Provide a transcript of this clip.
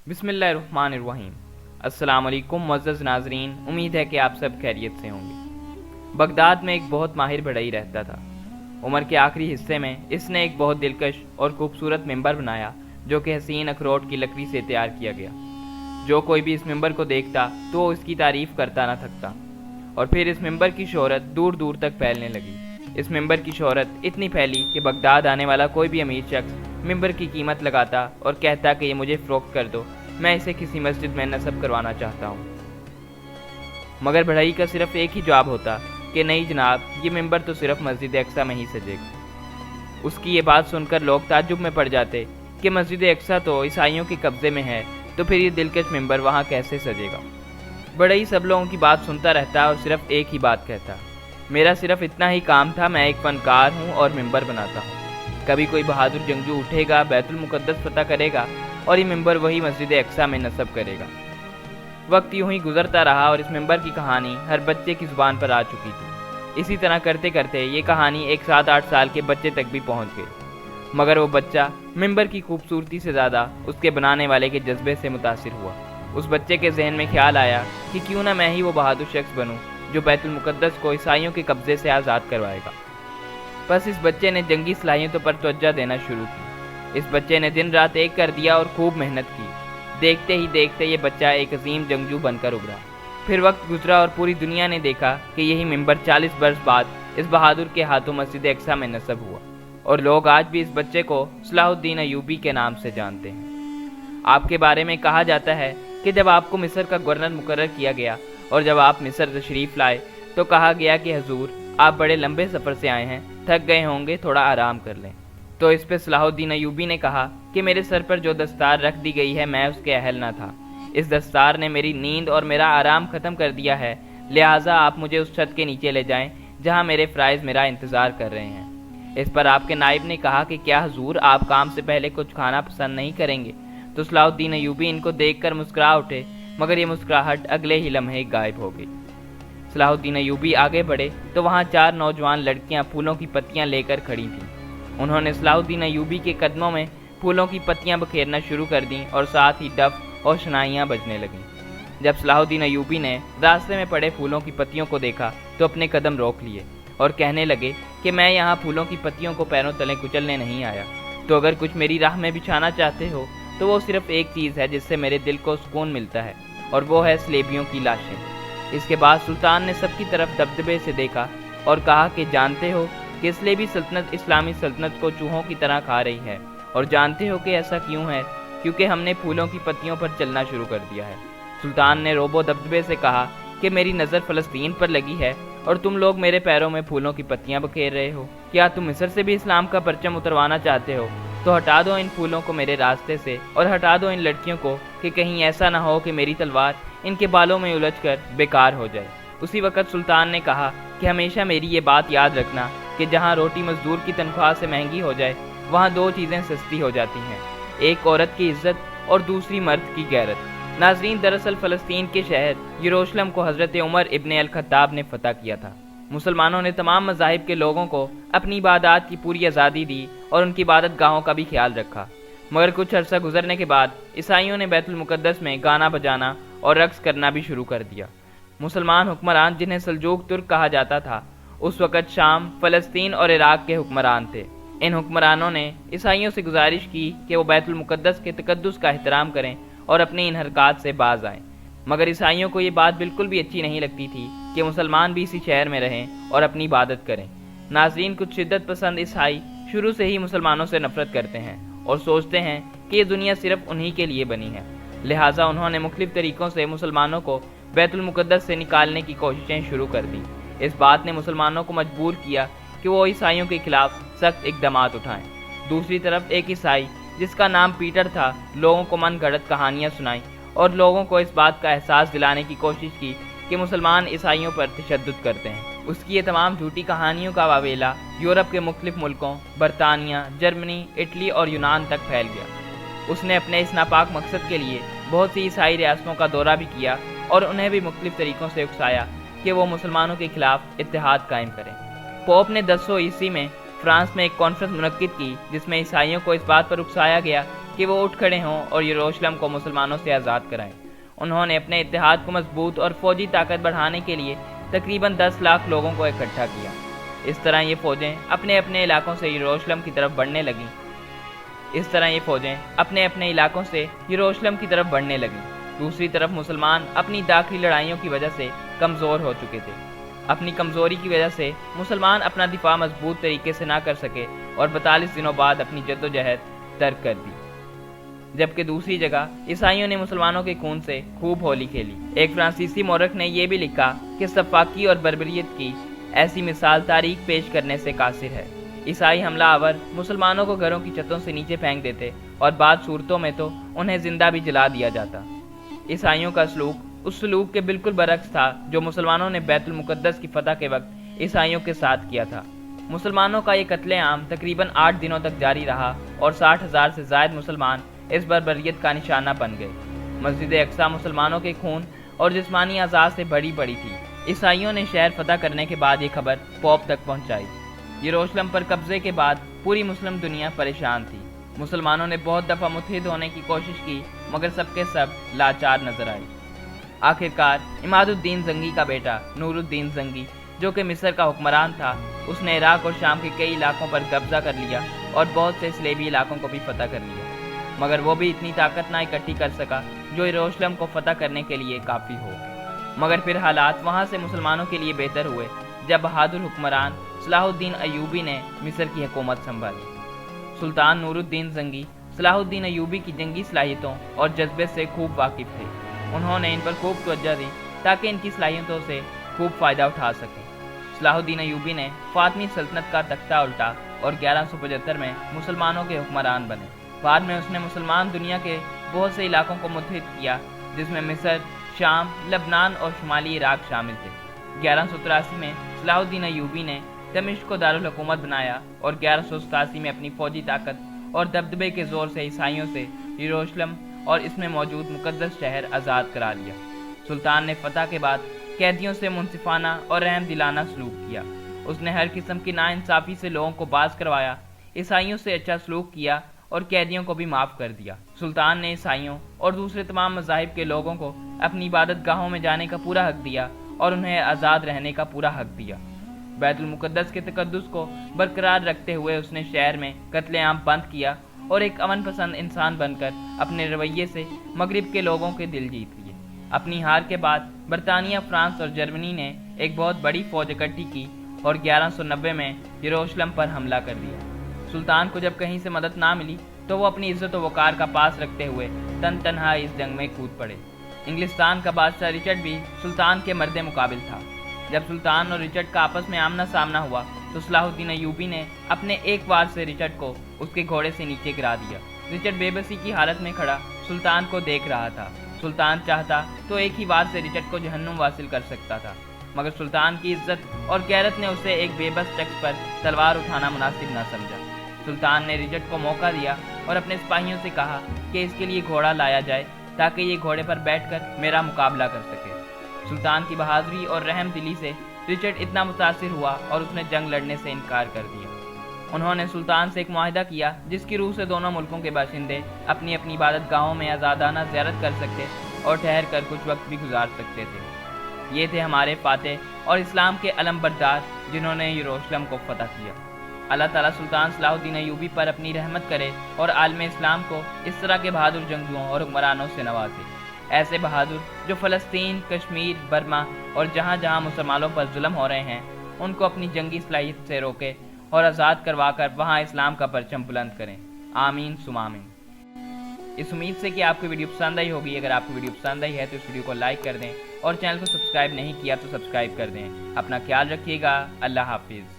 बिस्मिल्लाहिर्रहमानिर्रहीम। अस्सलाम वालेकुम मुअज़्ज़ज़ नाज़रीन, उम्मीद है कि आप सब खैरियत से होंगे। बगदाद में एक बहुत माहिर बढ़ई रहता था। उम्र के आखिरी हिस्से में इसने एक बहुत दिलकश और खूबसूरत मिंबर बनाया जो कि हसीन अखरोट की लकड़ी से तैयार किया गया। जो कोई भी इस मिंबर को देखता तो वो इसकी तारीफ़ करता न थकता, और फिर इस मिंबर की शोहरत दूर दूर तक फैलने लगी। इस मिंबर की शोहरत इतनी फैली कि बगदाद आने वाला कोई भी अमीर शख्स मिंबर की कीमत लगाता और कहता कि ये मुझे फ़रोख्त कर दो, मैं इसे किसी मस्जिद में नस्ब करवाना चाहता हूँ। मगर बढ़ई का सिर्फ एक ही जवाब होता कि नहीं जनाब, ये मिंबर तो सिर्फ मस्जिद अक्सा में ही सजेगा। उसकी ये बात सुनकर लोग ताज्जुब में पड़ जाते कि मस्जिद अक्सा तो ईसाइयों के कब्ज़े में है, तो फिर ये दिलकश मिंबर वहाँ कैसे सजेगा। बढ़ई सब लोगों की बात सुनता रहता और सिर्फ एक ही बात कहता, मेरा सिर्फ इतना ही काम था, मैं एक फ़नकार हूँ और मिंबर बनाता हूँ। कभी कोई बहादुर जंगजू उठेगा, बैतुल मुक़द्दस फतह करेगा और ये मिंबर वही मस्जिद अक्सा में नस्ब करेगा। वक्त यूं ही गुजरता रहा और इस मिंबर की कहानी हर बच्चे की ज़ुबान पर आ चुकी थी। इसी तरह करते करते ये कहानी एक 7-8 साल के बच्चे तक भी पहुंच गई। मगर वो बच्चा मिंबर की खूबसूरती से ज़्यादा उसके बनाने वाले के जज्बे से मुतासिर हुआ। उस बच्चे के जहन में ख्याल आया कि क्यों ना मैं ही वो बहादुर शख्स बनूं जो बैतुल मुक़द्दस को ईसाइयों के कब्ज़े से आज़ाद करवाएगा। बस इस बच्चे ने जंगी सलाहियतों पर तवज्जो देना शुरू की। इस बच्चे ने दिन रात एक कर दिया और खूब मेहनत की। देखते ही देखते ये बच्चा एक अजीम जंगजू बनकर उभरा। फिर वक्त गुजरा और पूरी दुनिया ने देखा कि यही मिंबर 40 बरस बाद इस बहादुर के हाथों मस्जिद अक्सा में नस्ब हुआ, और लोग आज भी इस बच्चे को सलाहुद्दीन अय्यूबी के नाम से जानते हैं। आपके बारे में कहा जाता है कि जब आपको मिस्र का गवर्नर मुकर्रर किया गया और जब आप मिस्र तशरीफ़ लाए तो कहा गया कि हजूर, आप बड़े लंबे सफ़र से आए हैं, थक गए होंगे, थोड़ा आराम कर लें। तो इस पे सलाहुद्दीन अय्यूबी ने कहा कि मेरे सर पर जो दस्तार रख दी गई है मैं उसके अहल न था। इस दस्तार ने मेरी नींद और मेरा आराम ख़त्म कर दिया है, लिहाजा आप मुझे उस छत के नीचे ले जाएं जहां मेरे फ़राइज़ मेरा इंतज़ार कर रहे हैं। इस पर आपके नाइब ने कहा कि क्या हजूर, आप काम से पहले कुछ खाना पसंद नहीं करेंगे? तो सलाहुद्दीन अय्यूबी इनको देख कर मुस्कुरा उठे, मगर ये मुस्कुराहट अगले ही लम्हे गायब हो गई। सलाहुद्दीन अय्यूबी आगे बढ़े तो वहाँ 4 नौजवान लड़कियाँ फूलों की पत्तियाँ लेकर खड़ी थीं। उन्होंने सलाहुद्दीन अय्यूबी के कदमों में फूलों की पत्तियाँ बखेरना शुरू कर दीं और साथ ही डफ और शनाइयाँ बजने लगीं। जब सलाहुद्दीन अय्यूबी ने रास्ते में पड़े फूलों की पत्तियों को देखा तो अपने कदम रोक लिए और कहने लगे कि मैं यहाँ फूलों की पत्तियों को पैरों तले कुचलने नहीं आया। तो अगर कुछ मेरी राह में बिछाना चाहते हो तो वो सिर्फ एक चीज़ है जिससे मेरे दिल को सुकून मिलता है, और वो है सलेबियों की लाशें। इसके बाद सुल्तान ने सबकी तरफ दबदबे से देखा और कहा कि जानते हो कि सलेबी सल्तनत इस्लामी सल्तनत को चूहों की तरह खा रही है, और जानते हो कि ऐसा क्यों है? क्योंकि हमने फूलों की पत्तियों पर चलना शुरू कर दिया है। सुल्तान ने रोबो दबदबे से कहा कि मेरी नज़र फ़लस्तीन पर लगी है और तुम लोग मेरे पैरों में फूलों की पत्तियां बखेर रहे हो। क्या तुम मिस्र से भी इस्लाम का परचम उतरवाना चाहते हो? तो हटा दो इन फूलों को मेरे रास्ते से, और हटा दो इन लड़कियों को कि कहीं ऐसा ना हो कि मेरी तलवार इनके बालों में उलझकर बेकार हो जाए। उसी वक़्त सुल्तान ने कहा कि हमेशा मेरी ये बात याद रखना कि जहाँ रोटी मजदूर की तनख्वाह से महंगी हो जाए वहाँ 2 चीज़ें सस्ती हो जाती हैं, एक औरत की इज्जत और दूसरी मर्द की गैरत। नाज़रीन, दरअसल फ़लस्तीन के शहर यरूशलेम को हज़रत उमर इब्न अल-खत्ताब ने फ़तह किया था। मुसलमानों ने तमाम मज़ाहिब के लोगों को अपनी इबादत की पूरी आज़ादी दी और उनकी इबादत गाहों का भी ख्याल रखा। मगर कुछ अरसा गुजरने के बाद ईसाइयों ने बैतुल मुक़द्दस में गाना बजाना और रक़्स करना भी शुरू कर दिया। मुसलमान हुक्मरान, जिन्हें सल्जूक तुर्क कहा जाता था, उस वक़्त शाम, फ़लस्तीन और इराक़ के हुक्मरान थे। इन हुक्मरानों ने ईसाइयों से गुजारिश की कि वो बैतुल मुक़द्दस के तक़द्दुस का एहतराम करें और अपनी इन हरकत से बाज आएँ। मगर ईसाइयों को ये बात बिल्कुल भी अच्छी नहीं लगती थी कि मुसलमान भी इसी शहर में रहें और अपनी इबादत करें। नाज़रीन, कुछ शिद्दत पसंद ईसाई शुरू से ही मुसलमानों से नफरत करते हैं और सोचते हैं कि ये दुनिया सिर्फ उन्हीं के लिए बनी है। लिहाजा उन्होंने मुख्तलिफ तरीक़ों से मुसलमानों को बैतुल मुक़द्दस से निकालने की कोशिशें शुरू कर दी। इस बात ने मुसलमानों को मजबूर किया कि वो ईसाइयों के खिलाफ सख्त इक़दामात उठाएं। दूसरी तरफ एक ईसाई जिसका नाम पीटर था, लोगों को मन गढ़ंत कहानियाँ सुनाई और लोगों को इस बात का एहसास दिलाने की कोशिश की कि मुसलमान ईसाइयों पर तशद्दुद करते हैं। उसकी ये तमाम झूठी कहानियों का वावेला यूरोप के मुख्तलिफ मुल्कों, बरतानिया, जर्मनी, इटली और यूनान तक फैल गया। उसने अपने इस नापाक मकसद के लिए बहुत सी ईसाई रियासतों का दौरा भी किया और उन्हें भी मुख्तलिफ तरीक़ों से उकसाया कि वो मुसलमानों के खिलाफ इत्तेहाद कायम करें। पोप ने 1000 ईस्वी में फ्रांस में एक कॉन्फ्रेंस मुनक्किद की जिसमें ईसाइयों को इस बात पर उकसाया गया कि वो उठ खड़े हों और यरूशलेम को मुसलमानों से आज़ाद कराएं। उन्होंने अपने इत्तेहाद को मजबूत और फौजी ताकत बढ़ाने के लिए तकरीबन 10 लाख लोगों को इकट्ठा किया। इस तरह ये फ़ौजें अपने अपने इलाकों से यरूशलेम की तरफ बढ़ने लगीं। दूसरी तरफ मुसलमान अपनी दाखिली लड़ाइयों की वजह से कमज़ोर हो चुके थे। अपनी कमज़ोरी की वजह से मुसलमान अपना दिफा मजबूत तरीके से ना कर सके और 42 दिनों बाद अपनी जद्दोजहद तर्क कर दी। जबकि दूसरी जगह ईसाइयों ने मुसलमानों के खून से खूब होली खेली। एक फ्रांसीसी मौरख ने यह भी लिखा कि सफाकी और बर्बरियत की ऐसी मिसाल तारीख पेश करने से कासिर है। ईसाई हमलावर मुसलमानों को घरों की छतों से नीचे फेंक देते और बाद सूरतों में तो उन्हें जिंदा भी जला दिया जाता। ईसाइयों का सलूक उस सलूक के बिल्कुल बरक्स था जो मुसलमानों ने बैतुल मुकद्दस की फतह के वक्त ईसाइयों के साथ किया था। मुसलमानों का ये कत्लेआम तकरीबन 8 दिनों तक जारी रहा और 60,000 से ज़ायद मुसलमान इस बर्बरियत का निशाना बन गए। मस्जिद अक्सा मुसलमानों के खून और जिस्मानी अज़ा से भरी पड़ी थी। ईसाइयों ने शहर फतह करने के बाद ये खबर पोप तक पहुंचाई। यरूशलेम पर कब्जे के बाद पूरी मुस्लिम दुनिया परेशान थी। मुसलमानों ने बहुत दफ़ा मुत्तहिद होने की कोशिश की, मगर सबके सब लाचार नजर आए। आखिरकार इमादुद्दीन जंगी का बेटा नूरुद्दीन जंगी, जो कि मिस्र का हुक्मरान था, उसने इराक और शाम के कई इलाकों पर कब्जा कर लिया और बहुत से इस्लामी इलाकों को भी फतह कर लिया। मगर वो भी इतनी ताकत ना इकट्ठी कर सका जो यरूशलेम को फतह करने के लिए काफ़ी हो। मगर फिर हालात वहाँ से मुसलमानों के लिए बेहतर हुए जब बहादुर हुक्मरान सलाहुद्दीन अयूबी ने मिस्र की हुकूमत संभाली। सुल्तान नूरुद्दीन जंगी सलाहुद्दीन अयूबी की जंगी सलाहियतों और जज्बे से खूब वाकिफ थे। उन्होंने इन पर खूब तवज्जो दी ताकि इनकी सलाहियतों से खूब फ़ायदा उठा सकें। सलाहुद्दीन अयूबी ने फातमी सल्तनत का तख्ता उल्टा और 1175 में मुसलमानों के हुक्मरान बने। बाद में उसने मुसलमान दुनिया के बहुत से इलाकों को मुत्तहिद किया, जिसमें मिस्र, शाम, लबनान और शुमाली इराक शामिल थे। 1183 में सलाहुद्दीन अयूबी ने दमिश्क को दारुल हुकूमत बनाया और 1187 में अपनी फौजी ताकत और दबदबे के जोर से ईसाइयों से यरूशलेम और इसमें मौजूद मुकद्दस शहर आज़ाद करा लिया। सुल्तान ने फतह के बाद कैदियों से मुनसिफाना और रहम दिलाना सलूक किया। उसने हर किस्म की नाइंसाफ़ी से लोगों को बाज करवाया, ईसाइयों से अच्छा सलूक किया और कैदियों को भी माफ़ कर दिया। सुल्तान ने ईसाइयों और दूसरे तमाम मज़ाहिब के लोगों को अपनी इबादत गाहों में जाने का पूरा हक दिया और उन्हें आज़ाद रहने का पूरा हक दिया। बैतुल मुकद्दस के तकद्दुस को बरकरार रखते हुए उसने शहर में कत्लेआम बंद किया और एक अमन पसंद इंसान बनकर अपने रवैये से मगरिब के लोगों के दिल जीत लिए। अपनी हार के बाद बरतानिया, फ्रांस और जर्मनी ने एक बहुत बड़ी फौज इकट्ठी की और 1190 में यरूशलेम पर हमला कर दिया। सुल्तान को जब कहीं से मदद ना मिली तो वो अपनी इज्जत व वकार का पास रखते हुए तनहा इस जंग में कूद पड़े। इंग्लिस्तान का बादशाह रिचर्ड भी सुल्तान के मर्दे मुकाबिल था। जब सुल्तान और रिचर्ड का आपस में आमना सामना हुआ तो सलाहुद्दीन अयूबी ने अपने एक वार से रिचर्ड को उसके घोड़े से नीचे गिरा दिया। रिचर्ड बेबसी की हालत में खड़ा सुल्तान को देख रहा था। सुल्तान चाहता तो एक ही वार से रिचर्ड को जहन्नुम वासिल कर सकता था, मगर सुल्तान की इज्जत और गैरत ने उसे एक बेबस शख्स पर तलवार उठाना मुनासिब न समझा। सुल्तान ने रिचर्ड को मौका दिया और अपने सिपाहियों से कहा कि इसके लिए घोड़ा लाया जाए ताकि ये घोड़े पर बैठकर मेरा मुकाबला कर सके। सुल्तान की बहादुरी और रहम दिली से रिचर्ड इतना मुतासिर हुआ और उसने जंग लड़ने से इनकार कर दिया। उन्होंने सुल्तान से एक मुआहिदा किया जिसकी रूह से दोनों मुल्कों के बाशिंदे अपनी अपनी इबादत गाहों में आज़ादाना ज़ियारत कर सकते और ठहर कर कुछ वक्त भी गुजार सकते थे। ये थे हमारे फातेह और इस्लाम के अलम बरदार जिन्होंने यरूशलेम को फतह किया। अल्लाह ताला सुल्तान सलाहुद्दीन अयूबी पर अपनी रहमत करे और आलम इस्लाम को इस तरह के बहादुर जंगजुओं और हुक्मरानों से नवाजे। ऐसे बहादुर जो फ़लस्तीन, कश्मीर, बर्मा और जहाँ जहाँ मुसलमानों पर जुल्म हो रहे हैं उनको अपनी जंगी सलाहियत से रोके और आज़ाद करवा कर वहाँ इस्लाम का परचम बुलंद करें। आमीन सुम आमीन। इस उम्मीद से कि आपको वीडियो पसंद आई होगी। अगर आपको वीडियो पसंद आई है तो इस वीडियो को लाइक कर दें और चैनल को सब्सक्राइब नहीं किया तो सब्सक्राइब कर दें। अपना ख्याल रखिएगा। अल्लाह हाफिज़।